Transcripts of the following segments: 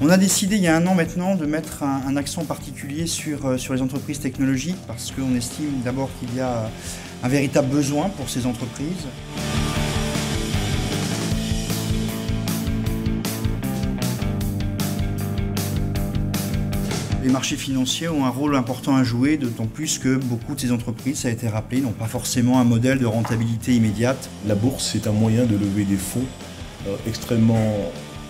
On a décidé il y a un an maintenant de mettre un accent particulier sur les entreprises technologiques parce qu'on estime d'abord qu'il y a un véritable besoin pour ces entreprises. Les marchés financiers ont un rôle important à jouer, d'autant plus que beaucoup de ces entreprises, ça a été rappelé, n'ont pas forcément un modèle de rentabilité immédiate. La bourse, c'est un moyen de lever des fonds extrêmement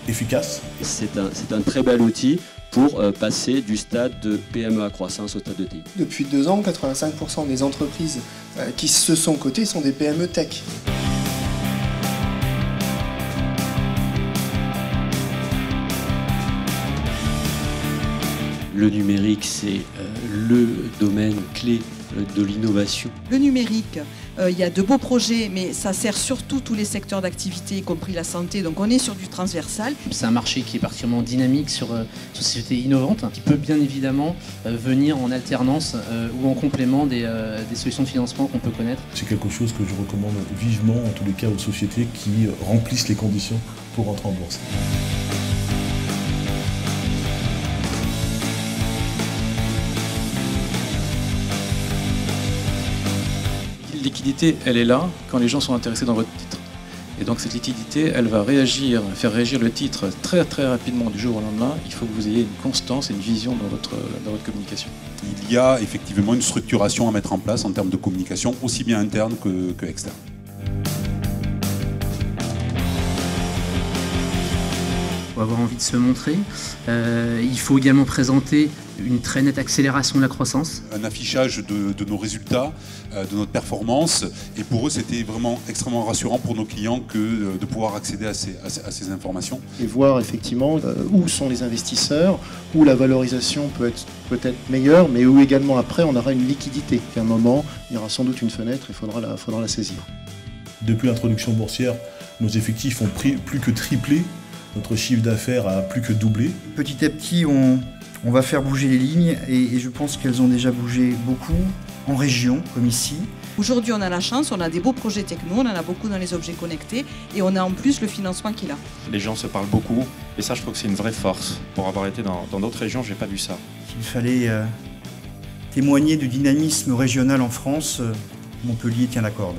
efficace. C'est un très bel outil pour passer du stade de PME à croissance au stade de TI. Depuis 2 ans, 85% des entreprises qui se sont cotées sont des PME tech. Le numérique, c'est le domaine clé de l'innovation. Le numérique, il y a de beaux projets, mais ça sert surtout tous les secteurs d'activité, y compris la santé, donc on est sur du transversal. C'est un marché qui est particulièrement dynamique sur sociétés innovantes, qui peut bien évidemment venir en alternance ou en complément des solutions de financement qu'on peut connaître. C'est quelque chose que je recommande vivement, en tous les cas, aux sociétés qui remplissent les conditions pour rentrer en bourse. Liquidité, elle est là quand les gens sont intéressés dans votre titre. Et donc cette liquidité, elle va faire réagir le titre très très rapidement du jour au lendemain. Il faut que vous ayez une constance et une vision dans votre communication. Il y a effectivement une structuration à mettre en place en termes de communication, aussi bien interne que externe. Il faut avoir envie de se montrer. Il faut également présenter une très nette accélération de la croissance. Un affichage de nos résultats, de notre performance. Et pour eux, c'était vraiment extrêmement rassurant pour nos clients que de pouvoir accéder à ces informations. Et voir effectivement où sont les investisseurs, où la valorisation peut être peut-être meilleure, mais où également après on aura une liquidité. À un moment, il y aura sans doute une fenêtre, il faudra la saisir. Depuis l'introduction boursière, nos effectifs ont plus que triplé. Notre chiffre d'affaires a plus que doublé. Petit à petit, on va faire bouger les lignes et je pense qu'elles ont déjà bougé beaucoup en région, comme ici. Aujourd'hui, on a la chance, on a des beaux projets techno, on en a beaucoup dans les objets connectés et on a en plus le financement qui est là. Les gens se parlent beaucoup et ça, je trouve que c'est une vraie force. Pour avoir été dans d'autres régions, j'ai pas vu ça. S'il fallait témoigner du dynamisme régional en France, Montpellier tient la corde.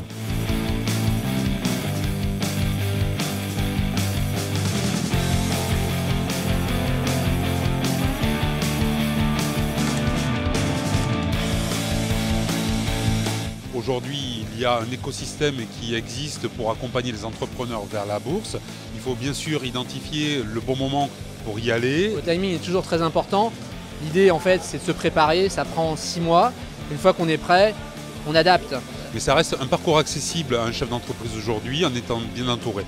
Aujourd'hui, il y a un écosystème qui existe pour accompagner les entrepreneurs vers la bourse. Il faut bien sûr identifier le bon moment pour y aller. Le timing est toujours très important. L'idée, en fait, c'est de se préparer. Ça prend 6 mois. Une fois qu'on est prêt, on adapte. Mais ça reste un parcours accessible à un chef d'entreprise aujourd'hui en étant bien entouré.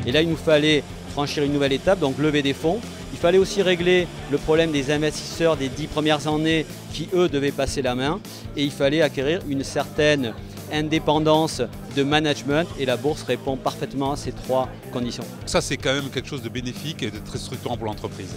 Et là, il nous fallait franchir une nouvelle étape, donc lever des fonds. Il fallait aussi régler le problème des investisseurs des 10 premières années qui, eux, devaient passer la main. Et il fallait acquérir une certaine indépendance de management et la bourse répond parfaitement à ces 3 conditions. Ça, c'est quand même quelque chose de bénéfique et de très structurant pour l'entreprise.